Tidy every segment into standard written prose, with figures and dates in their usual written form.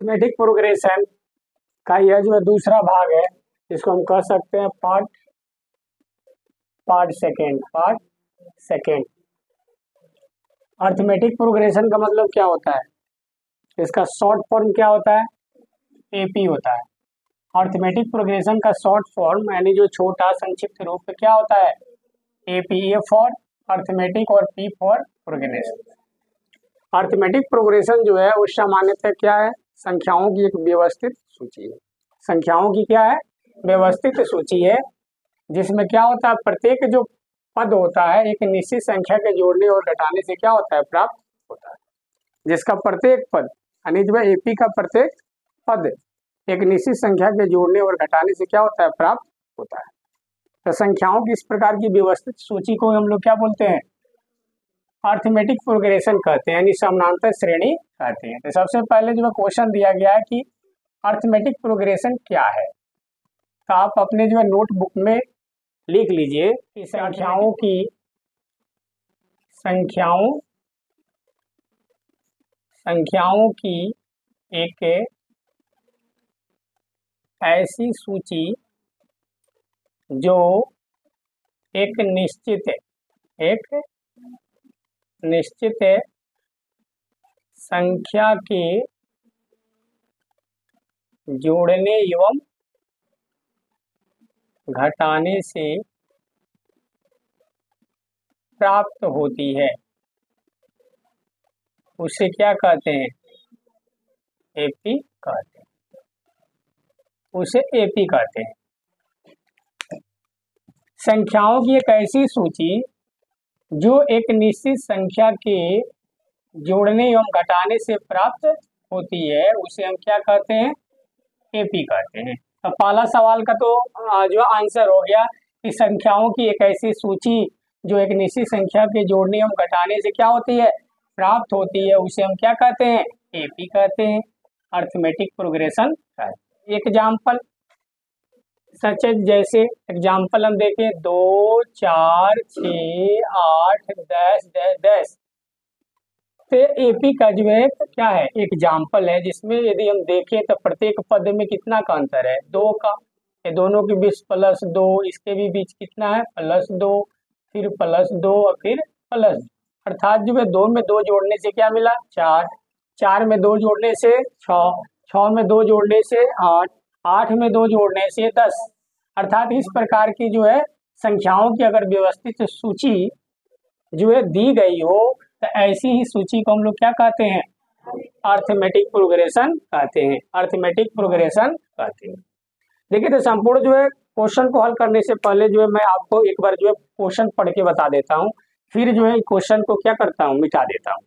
Arithmetic progression का यह जो है दूसरा भाग है, इसको हम कह सकते हैं पार्ट सेकेंड। अरिथमेटिक प्रोग्रेशन का मतलब क्या होता है, इसका शॉर्ट फॉर्म क्या होता है, एपी होता है। अरिथमेटिक प्रोग्रेशन का शॉर्ट फॉर्म यानी जो छोटा संक्षिप्त रूप क्या होता है, एपी। ए फॉर अरिथमेटिक और P for progression. Arithmetic progression जो है वो सामान्यतः क्या है, संख्याओं की एक व्यवस्थित सूची है। संख्याओं की क्या है, व्यवस्थित सूची है, जिसमें क्या होता है, प्रत्येक जो पद होता है एक निश्चित संख्या के जोड़ने और घटाने से क्या होता है, प्राप्त होता है। जिसका प्रत्येक पद यानी जो एपी का प्रत्येक पद एक निश्चित संख्या के जोड़ने और घटाने से क्या होता है, प्राप्त होता है। तो संख्याओं की इस प्रकार की व्यवस्थित सूची को हम लोग क्या बोलते हैं, अरिथमेटिक प्रोग्रेशन कहते हैं, यानी समानांतर श्रेणी कहते हैं। तो सबसे पहले जो है क्वेश्चन दिया गया है कि अरिथमेटिक प्रोग्रेशन क्या है, तो आप अपने जो है नोटबुक में लिख लीजिए कि संख्याओं की एक ऐसी सूची जो एक निश्चित संख्या के जोड़ने एवं घटाने से प्राप्त होती है, उसे क्या कहते हैं, एपी कहते हैं। उसे एपी कहते हैं। संख्याओं की एक ऐसी सूची जो एक निश्चित संख्या के जोड़ने एवं घटाने से प्राप्त होती है, उसे हम क्या कहते हैं, एपी कहते हैं। तो पहला सवाल का तो जो आंसर हो गया कि संख्याओं की एक ऐसी सूची जो एक निश्चित संख्या के जोड़ने एवं घटाने से क्या होती है, प्राप्त होती है, उसे हम क्या कहते हैं, एपी कहते हैं, अरिथमेटिक प्रोग्रेशन। एग्जाम्पल सच जैसे एग्जाम्पल हम देखें 2, 4, 6, 8, 10। तो एपी का जो है क्या है, एग्जाम्पल है, जिसमें यदि हम देखें तो प्रत्येक पद में कितना का अंतर है, 2 का। ये दोनों के बीच +2, इसके भी बीच कितना है, +2, फिर +2 और फिर +2, अर्थात जो है 2 में 2 जोड़ने से क्या मिला, 4, 4 में 2 जोड़ने से 6, 6 में 2 जोड़ने से 8, 8 में 2 जोड़ने से 10। अर्थात इस प्रकार की जो है संख्याओं की अगर व्यवस्थित सूची जो है दी गई हो, तो ऐसी ही सूची को हम लोग क्या कहते हैं, अरिथमेटिक प्रोग्रेशन कहते हैं, अरिथमेटिक प्रोग्रेशन कहते हैं। देखिए, तो संपूर्ण जो है क्वेश्चन को हल करने से पहले जो है मैं आपको एक बार जो है क्वेश्चन पढ़ के बता देता हूँ, फिर जो है क्वेश्चन को क्या करता हूँ, मिटा देता हूँ,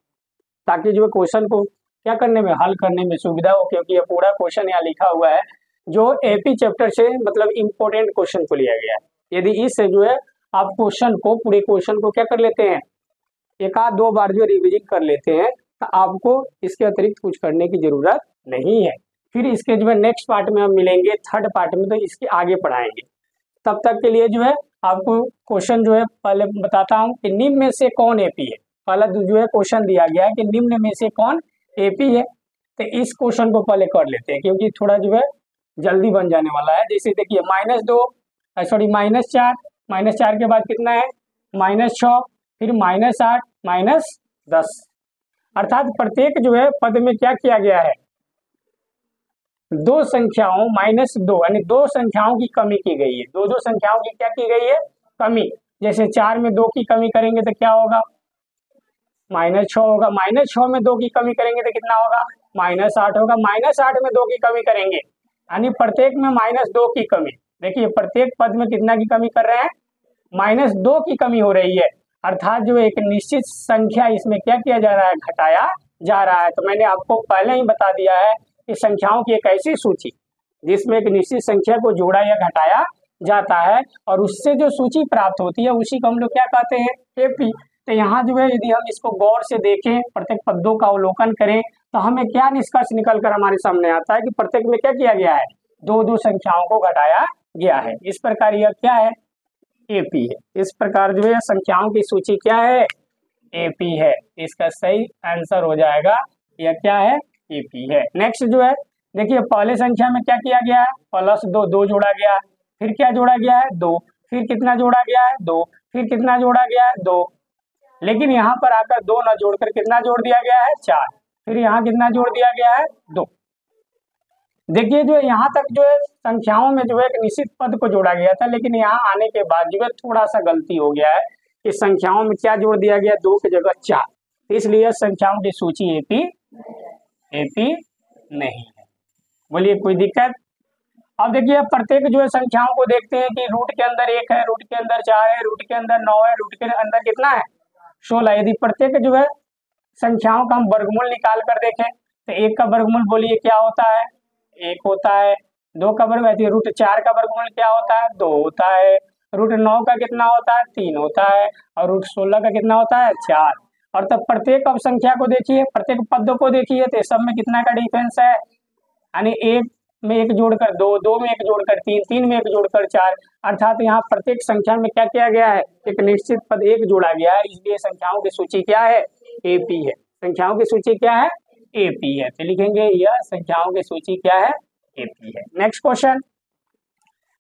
ताकि जो है क्वेश्चन को क्या करने में, हल करने में सुविधा हो। क्योंकि ये पूरा क्वेश्चन यहाँ लिखा हुआ है जो एपी चैप्टर से मतलब इम्पोर्टेंट क्वेश्चन को लिया गया है। यदि इससे जो है आप क्वेश्चन को, पूरे क्वेश्चन को क्या कर लेते हैं, एक आध 2 बार जो रिविजन कर लेते हैं, तो आपको इसके अतिरिक्त कुछ करने की जरूरत नहीं है। फिर इसके जो है नेक्स्ट पार्ट में हम मिलेंगे, थर्ड पार्ट में, तो इसके आगे पढ़ाएंगे। तब तक के लिए जो है आपको क्वेश्चन जो है पहले बताता हूँ कि निम्न में से कौन एपी है। पहला जो है क्वेश्चन दिया गया है कि निम्न में से कौन एपी है। तो इस क्वेश्चन को पहले कर लेते हैं, क्योंकि थोड़ा जो है जल्दी बन जाने वाला है। जैसे देखिए -4 के बाद कितना है, -6, फिर -8, -10। अर्थात प्रत्येक जो है पद में क्या किया गया है, 2 संख्याओं -2 यानी 2 संख्याओं की कमी की गई है। 2 संख्याओं की क्या की गई है, कमी। जैसे 4 में 2 की कमी करेंगे तो क्या होगा, -6 होगा। -6 में 2 की कमी करेंगे तो कितना होगा, -8 होगा। -8 में 2 की कमी करेंगे यानी प्रत्येक में -2 की कमी। देखिए प्रत्येक पद में कितना की कमी कर रहे हैं, -2 की कमी हो रही है। अर्थात जो एक निश्चित संख्या इसमें क्या किया जा रहा है, घटाया जा रहा है। तो मैंने आपको पहले ही बता दिया है कि संख्याओं की एक ऐसी सूची जिसमें एक निश्चित संख्या को जोड़ा या घटाया जाता है, और उससे जो सूची प्राप्त होती है उसी को हम लोग क्या कहते हैं, एपी। तो यहाँ जो है यदि हम इसको गौर से देखें, प्रत्येक पदों का अवलोकन करें, तो हमें क्या निष्कर्ष निकल कर हमारे सामने आता है कि प्रत्येक में क्या किया गया है, 2 संख्याओं को घटाया गया है। इस प्रकार यह क्या है, एपी है। इस प्रकार जो है संख्याओं की सूची क्या है, एपी है। इसका सही आंसर हो जाएगा यह क्या है, एपी है। नेक्स्ट जो है देखिए पहले संख्या में क्या किया गया है, +2 2 जोड़ा गया है, फिर क्या जोड़ा गया है 2, फिर कितना जोड़ा गया है 2, फिर कितना जोड़ा गया है 2, लेकिन यहाँ पर आकर 2 ना जोड़कर कितना जोड़ दिया गया है 4, फिर यहाँ कितना जोड़ दिया गया है 2। देखिए जो यहाँ तक जो है संख्याओं में जो है एक निश्चित पद को जोड़ा गया था, लेकिन यहाँ आने के बाद जो है थोड़ा सा गलती हो गया है कि संख्याओं में क्या जोड़ दिया गया 2 की जगह 4, इसलिए संख्याओं की सूची एपी नहीं है। बोलिए कोई दिक्कत। अब देखिए प्रत्येक जो है संख्याओं को देखते हैं कि रूट के अंदर 1 है, रूट के अंदर 4 है, रूट के अंदर 9 है, रूट के अंदर कितना है 16। यदि प्रत्येक जो है संख्याओं का हम वर्गमूल निकाल कर देखें तो 1 का वर्गमूल बोलिए क्या होता है 1 होता है, 2 का वर्ग √4 का वर्गमूल क्या होता है 2 होता है, √9 का कितना होता है 3 होता है, और √16 का कितना होता है 4। और तब प्रत्येक अब संख्या को देखिए, प्रत्येक पद को देखिए तो सब में कितना का डिफरेंस है, यानी 1 में 1 जोड़कर 2, 2 में 1 जोड़कर 3, 3 में 1 जोड़कर 4, अर्थात यहाँ प्रत्येक संख्या में क्या किया गया है एक निश्चित पद 1 जोड़ा गया है, इसलिए संख्याओं की सूची क्या है एपी है। संख्याओं की सूची क्या है एपी है, तो लिखेंगे यह संख्याओं की सूची क्या है एपी है। नेक्स्ट क्वेश्चन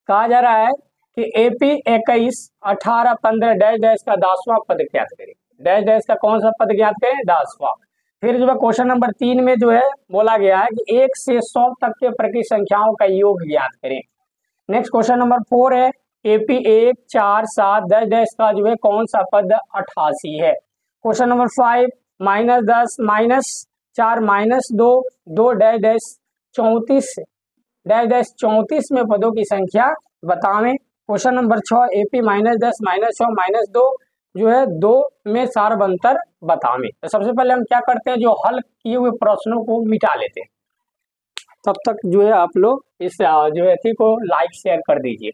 कहा जा रहा है कि एपी 21 18 15 डैश डैश का 10वां पद ज्ञात करें। डैश डैश का कौन सा पद ज्ञात करें 10वां। फिर जो है क्वेश्चन नंबर 3 में जो है बोला गया है कि 1 से 100 तक के प्रकृत संख्याओं का योग ज्ञात करें। नेक्स्ट क्वेश्चन नंबर 4 है एपी 1 4 7 डैश डैश का जो है कौन सा पद 88 है। Question number 5 -10 -4 -2 2 dash dash 34 dash dash 34 में पदों की संख्या बतावें। क्वेश्चन नंबर 6 एपी -10 -6 -2 जो है 2 में सार्वंतर बतावें। तो सबसे पहले हम क्या करते हैं जो हल किए हुए प्रश्नों को मिटा लेते हैं। तब तक जो है आप लोग इस जो है थी को लाइक शेयर कर दीजिए।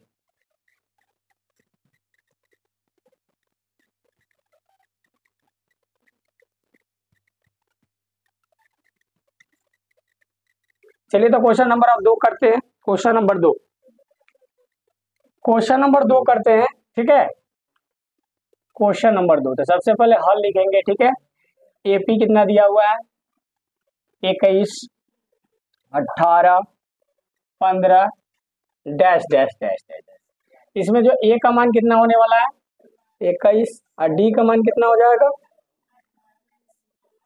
चलिए तो क्वेश्चन नंबर आप 2 करते हैं। क्वेश्चन नंबर 2 करते हैं, ठीक है। क्वेश्चन नंबर 2 तो सबसे पहले हल लिखेंगे, ठीक है। एपी कितना दिया हुआ है 21 18 15 डैश डैश डैश डैश। इसमें जो ए का मान कितना होने वाला है 21 और डी का मान कितना हो जाएगा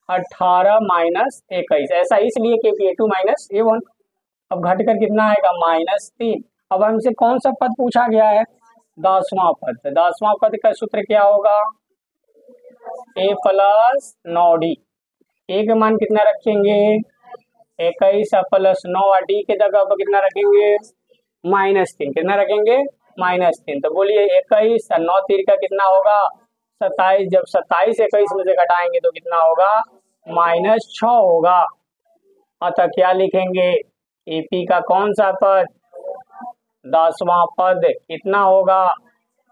18 - 21, ऐसा इसलिए क्योंकि A2 - A1। अब घटकर कितना आएगा -3। अब हमसे कौन सा पद पूछा गया है 10वां पद। 10वां पद का सूत्र क्या होगा A + 9D। ए का मान कितना रखेंगे 21 + 9 और डी के जगह पर कितना रखेंगे -3। कितना रखेंगे -3। तो बोलिए 21 और 9 3 का कितना होगा 27। जब 27 21 में से घटाएंगे तो कितना होगा -6 होगा। अतः क्या लिखेंगे एपी का कौन सा पद 10वां पद कितना होगा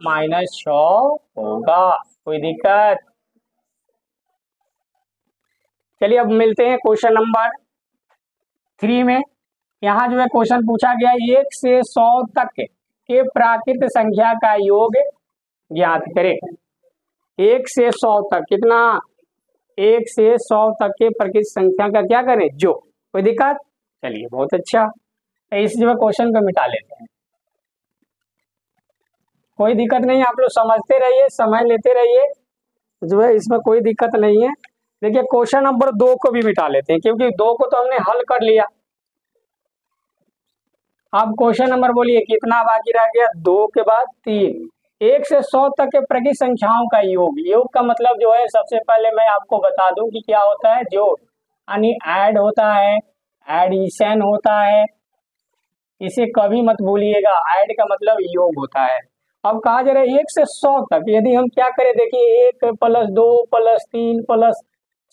-6 होगा। कोई दिक्कत। चलिए अब मिलते हैं क्वेश्चन नंबर 3 में। यहाँ जो है क्वेश्चन पूछा गया 1 से 100 तक के प्राकृत संख्या का योग ज्ञात करें। 1 से 100 तक कितना 1 से 100 तक के प्रकृत संख्या का क्या करें जो। कोई दिक्कत। चलिए बहुत अच्छा, इस जो है क्वेश्चन को मिटा लेते हैं। कोई दिक्कत नहीं, आप लोग समझते रहिए समय लेते रहिए, जो है इसमें कोई दिक्कत नहीं है। देखिए क्वेश्चन नंबर 2 को भी मिटा लेते हैं क्योंकि 2 को तो हमने हल कर लिया। अब क्वेश्चन नंबर बोलिए कितना बाकी रह गया 2 के बाद 3। 1 से 100 तक के प्रकृत संख्याओं का योग। योग का मतलब जो है सबसे पहले मैं आपको बता दूं कि क्या होता है जोड़, यानी ऐड होता है, एडिशन होता है। इसे कभी मत भूलिएगा, ऐड का मतलब योग होता है। अब कहा जा रहा है 1 से 100 तक, यदि हम क्या करें देखिए 1 + 2 + 3 +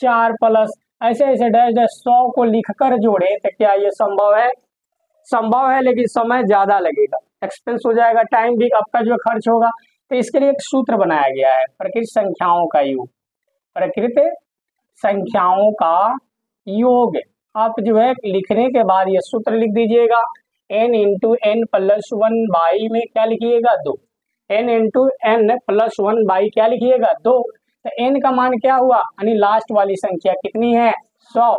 4 प्लस ऐसे ऐसे डैश डैश 100 को लिखकर जोड़े तो क्या ये संभव है। संभव है, लेकिन समय ज्यादा लगेगा, एक्सपेंस हो जाएगा, टाइम भी आपका जो खर्च होगा। तो इसके लिए एक सूत्र बनाया गया है प्रकृत संख्याओं का योग। प्रकृत संख्याओं का योग आप जो है लिखने के बाद ये सूत्र लिख दीजिएगा n × n + 1 में क्या लिखिएगा 2। n × n + 1 क्या लिखिएगा 2। तो n का मान क्या हुआ, यानी लास्ट वाली संख्या कितनी है 100।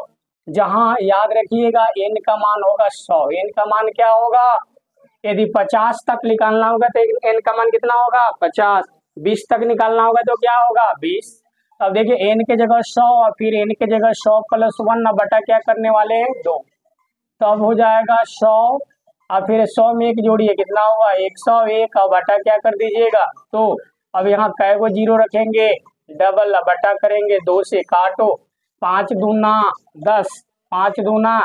जहां याद रखिएगा n का मान होगा 100। n का मान क्या होगा, यदि 50 तक निकालना होगा तो n का मान कितना होगा 50। 20 तक निकालना होगा तो क्या होगा 20। अब देखिए n के जगह 100 और फिर n के जगह 100 + 1 ना बटा क्या करने वाले हैं 2, तब हो जाएगा 100 और फिर 100 में एक जोड़िए कितना होगा 101 और बटा क्या कर दीजिएगा तो अब यहाँ कै गो जीरो रखेंगे डबल, बटा करेंगे 2 से काटो, 5 दूना 10, 5 दूना